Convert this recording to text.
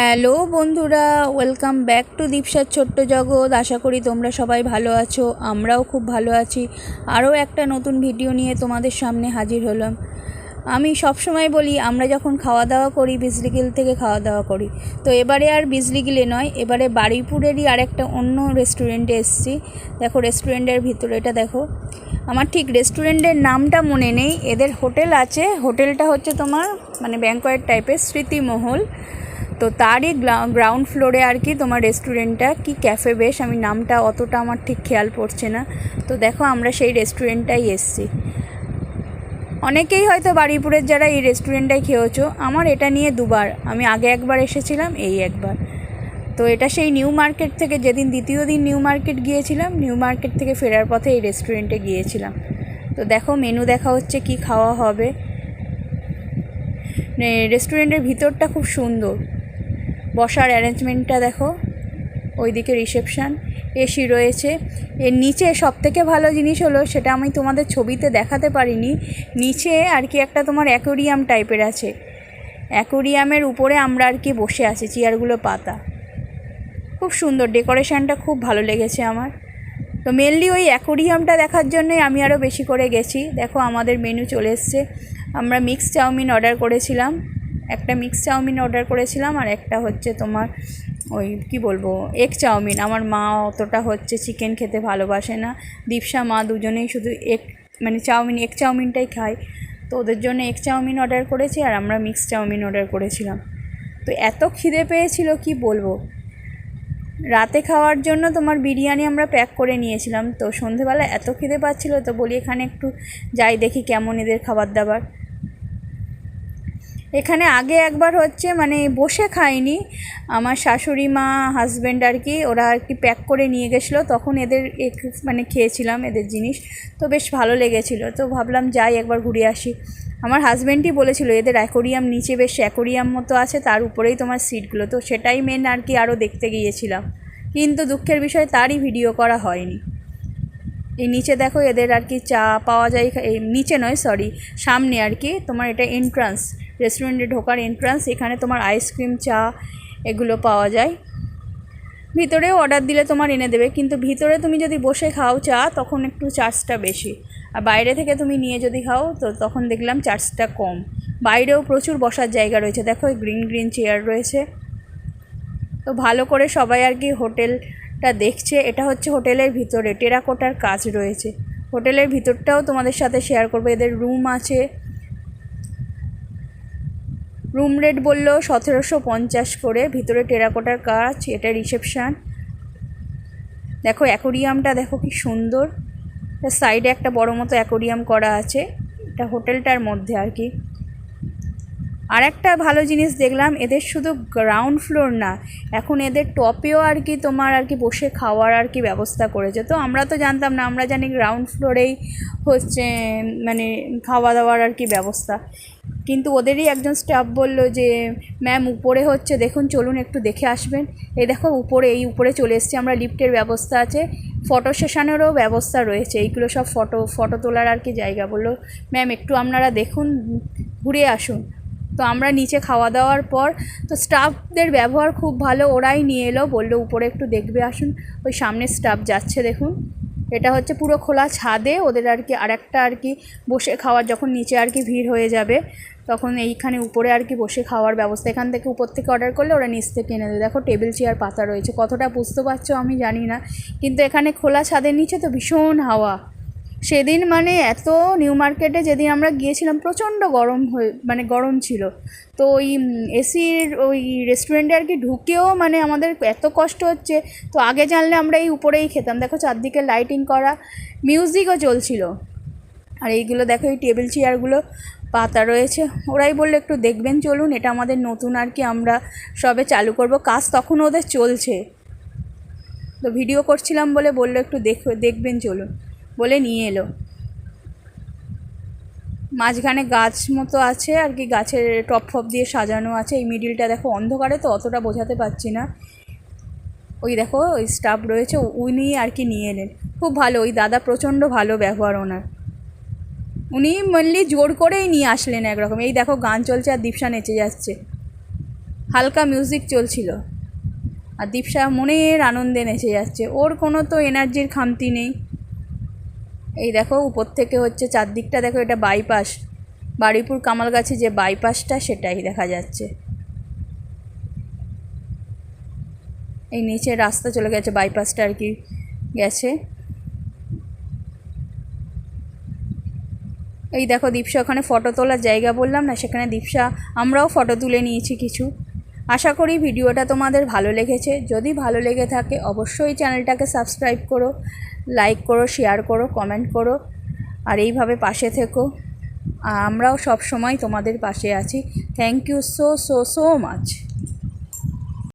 Hello বন্ধুরা, welcome back to দীপসার ছোট্ট জগৎ। আশা করি তোমরা সবাই ভালো আছো, আমরাও খুব ভালো আছি। আরও একটা নতুন ভিডিও নিয়ে তোমাদের সামনে হাজির হলাম। আমি সবসময় বলি, আমরা যখন খাওয়া দাওয়া করি বিজলিগিল থেকে খাওয়া দাওয়া করি, তো এবারে আর বিজলিগিলে নয়, এবারে বারুইপুরেরই আর একটা অন্য রেস্টুরেন্টে এসেছি। দেখো রেস্টুরেন্টের ভিতরে, এটা দেখো। আমার ঠিক রেস্টুরেন্টের নামটা মনে নেই, এদের হোটেল আছে, হোটেলটা হচ্ছে তোমার মানে ব্যাংকোয়েট টাইপের, স্মৃতিমহল। তো তারই গ্রাউন্ড ফ্লোরে আর কি তোমার রেস্টুরেন্টটা, কি ক্যাফে বেশ, আমি নামটা অতটা আমার ঠিক খেয়াল পড়ছে না। তো দেখো আমরা সেই রেস্টুরেন্টটাই এসছি। অনেকেই হয়তো বারুইপুরের যারা এই রেস্টুরেন্টটাই খেয়েছো, আমার এটা নিয়ে দুবার, আমি আগে একবার এসেছিলাম, এই একবার। তো এটা সেই নিউ মার্কেট থেকে, যেদিন দ্বিতীয় দিন নিউ মার্কেট গিয়েছিলাম, নিউ মার্কেট থেকে ফেরার পথে এই রেস্টুরেন্টে গিয়েছিলাম। তো দেখো মেনু দেখা হচ্ছে, কি খাওয়া হবে। রেস্টুরেন্টের ভিতরটা খুব সুন্দর, বসার অ্যারেঞ্জমেন্টটা দেখো, ওইদিকে রিসেপশান, এসি রয়েছে। এর নিচে সবথেকে ভালো জিনিস হলো, সেটা আমি তোমাদের ছবিতে দেখাতে পারিনি, নিচে আর কি একটা তোমার অ্যাকোরিয়াম টাইপের আছে। অ্যাকোরিয়ামের উপরে আমরা আর কি বসে আছি, চেয়ারগুলো পাতা, খুব সুন্দর ডেকোরেশনটা, খুব ভালো লেগেছে আমার। তো মেনলি ওই অ্যাকোরিয়ামটা দেখার জন্যই আমি আরও বেশি করে গেছি। দেখো আমাদের মেনু চলে এসছে। আমরা মিক্স চাউমিন অর্ডার করেছিলাম, একটা মিক্স চাউমিন অর্ডার করেছিলাম, আর একটা হচ্ছে তোমার ওই কি বলবো, এগ চাউমিন। আমার মা অতটা হচ্ছে চিকেন খেতে ভালোবাসে না, দীপসা মা দুজনেই শুধু এগ মানে চাউমিন, এগ চাউমিনটাই খায়। তো ওদের জন্য এগ চাউমিন অর্ডার করেছি, আর আমরা মিক্স চাউমিন অর্ডার করেছিলাম। তো এত খিদে পেয়েছিল কি বলবো। রাতে খাওয়ার জন্য তোমার বিরিয়ানি আমরা প্যাক করে নিয়েছিলাম। তো সন্ধেবেলা এত খিদে পাচ্ছিলো, তো বলি এখানে একটু যাই দেখি কেমন এদের খাবার দাবার। এখানে আগে একবার হচ্ছে মানে বসে খাইনি, আমার শাশুড়ি মা হাজব্যান্ড আর কি, ওরা আর কি প্যাক করে নিয়ে গেছিলো, তখন এদের মানে খেয়েছিলাম এদের জিনিস। তো বেশ ভালো লেগেছিলো, তো ভাবলাম যাই একবার ঘুরে আসি। আমার হাজব্যান্ডই বলেছিল এদের অ্যাকোরিয়াম নিচে বেশ অ্যাকোরিয়াম মতো আছে, তার উপরেই তোমার সিটগুলো, তো সেটাই মেন আর কি আরও দেখতে গিয়েছিলাম। কিন্তু দুঃখের বিষয় তারই ভিডিও করা হয়নি। এই নিচে দেখো এদের আর কি চা পাওয়া যায়, এই নিচে নয় সরি, সামনে আর কি তোমার এটা এন্ট্রান্স, রেস্টুরেন্টে ঢোকার এন্ট্রান্স, এখানে তোমার আইসক্রিম চা এগুলো পাওয়া যায়। ভিতরেও অর্ডার দিলে তোমার এনে দেবে, কিন্তু ভিতরে তুমি যদি বসে খাও চা, তখন একটু চার্জটা বেশি, আর বাইরে থেকে তুমি নিয়ে যদি খাও তো তখন দেখলাম চার্জটা কম। বাইরেও প্রচুর বসার জায়গা রয়েছে, দেখো গ্রিন গ্রিন চেয়ার রয়েছে। তো ভালো করে সবাই আর কি হোটেলটা দেখছে। এটা হচ্ছে হোটেলের ভিতরে, টেরাকোটার কাজ রয়েছে। হোটেলের ভিতরটাও তোমাদের সাথে শেয়ার করবো। এদের রুম আছে, রুম রেট বললো 1750 করে, ভিতরে টেরাকোটার কাজ, এটা রিসেপশান। দেখো অ্যাকোরিয়ামটা দেখো কি সুন্দর, সাইডে একটা বড় মতো অ্যাকোরিয়াম করা আছে, এটা হোটেলটার মধ্যে আর কি। আর একটা ভালো জিনিস দেখলাম, এদের শুধু গ্রাউন্ড ফ্লোর না, এখন এদের টপেও আর কি তোমার আর কি বসে খাওয়ার আর কি ব্যবস্থা করেছে। তো আমরা তো জানতাম না, আমরা জানি গ্রাউন্ড ফ্লোরেই হচ্ছে মানে খাওয়া দাওয়ার আর কি ব্যবস্থা। কিন্তু ওদেরই একজন স্টাফ বলল যে ম্যাম উপরে হচ্ছে দেখুন, চলুন একটু দেখে আসবেন। এই দেখো উপরে, এই উপরে চলে এসেছি আমরা, লিফটের ব্যবস্থা আছে, ফটো সেশনেরও ব্যবস্থা রয়েছে, এইগুলো সব ফটো তোলার আর কি জায়গা। বললো ম্যাম একটু আপনারা দেখুন, ঘুরে আসুন। তো আমরা নিচে খাওয়া দাওয়ার পর, তো স্টাফদের ব্যবহার খুব ভালো, ওরাই নিয়ে এলো, বললো উপরে একটু দেখবে আসুন। ওই সামনে স্টাফ যাচ্ছে দেখুন, এটা হচ্ছে পুরো খোলা ছাদে ওদের আর কি আরেকটা আর কি বসে খাওয়ার, যখন নিচে আর কি ভিড় হয়ে যাবে তখন এইখানে উপরে আর কি বসে খাওয়ার ব্যবস্থা। এখান থেকে উপর থেকে অর্ডার করলে ওরা নিচ থেকে এনে দেয়। দেখো টেবিল চেয়ার পাতা রয়েছে, কতটা বুঝতে পারছো আমি জানি না, কিন্তু এখানে খোলা ছাদের নিচে তো ভীষণ হাওয়া। সেদিন মানে এত নিউ মার্কেটে যেদিন আমরা গিয়েছিলাম প্রচণ্ড গরম মানে গরম ছিল। তো ওই এসির ওই রেস্টুরেন্টে আর কি ঢুকেও মানে আমাদের এত কষ্ট হচ্ছে। তো আগে জানলে আমরা এই উপরেই খেতাম। দেখো চারদিকে লাইটিং করা, মিউজিকও চলছিল। আর এইগুলো দেখো এই টেবিল চেয়ারগুলো পাতা রয়েছে, ওরাই বললো একটু দেখবেন চলুন, এটা আমাদের নতুন আর কি, আমরা সবে চালু করব, কাজ তখন ওদের চলছে। তো ভিডিও করছিলাম বলে বললো একটু দেখবেন চলুন, বলে নিয়ে এলো। মাঝখানে গাছ মতো আছে আর কি, গাছের টপ ফপ দিয়ে সাজানো আছে। এই মিডিলটা দেখো অন্ধকারে তো অতটা বোঝাতে পারছি না। ওই দেখো ওই স্টাফ রয়েছে, উনি আর কি নিয়ে এলেন, খুব ভালো। ওই দাদা প্রচণ্ড ভালো ব্যবহার ওনার, উনি মেনলি জোর করেই নিয়ে আসলেন একরকম। এই দেখো গান চলছে আর দীপসা নেচে যাচ্ছে। হালকা মিউজিক চলছিল, আর দীপশা মনের আনন্দে নেচে যাচ্ছে, ওর কোনো তো এনার্জির খামতি নেই। এই দেখো উপর থেকে হচ্ছে চারদিকটা দেখো, এটা বাইপাস, বারুইপুর কামালগাছি যে বাইপাসটা সেটাই দেখা যাচ্ছে। এই নিচে রাস্তা চলে গেছে, বাইপাসটা আর কি গেছে। এই দেখো দীপশা ওখানে ফটো তোলার জায়গা বললাম না, সেখানে দীপশা আমরাও ফটো তুলে নিয়েছি কিছু। আশা করি ভিডিওটা তোমাদের ভালো লেগেছে। যদি ভালো লেগে থাকে অবশ্যই চ্যানেলটাকে সাবস্ক্রাইব করো, লাইক করো, শেয়ার করো, কমেন্ট করো, আর এইভাবে পাশে থেকো। আমরাও সব সময় তোমাদের পাশে আছি। Thank you so so so much.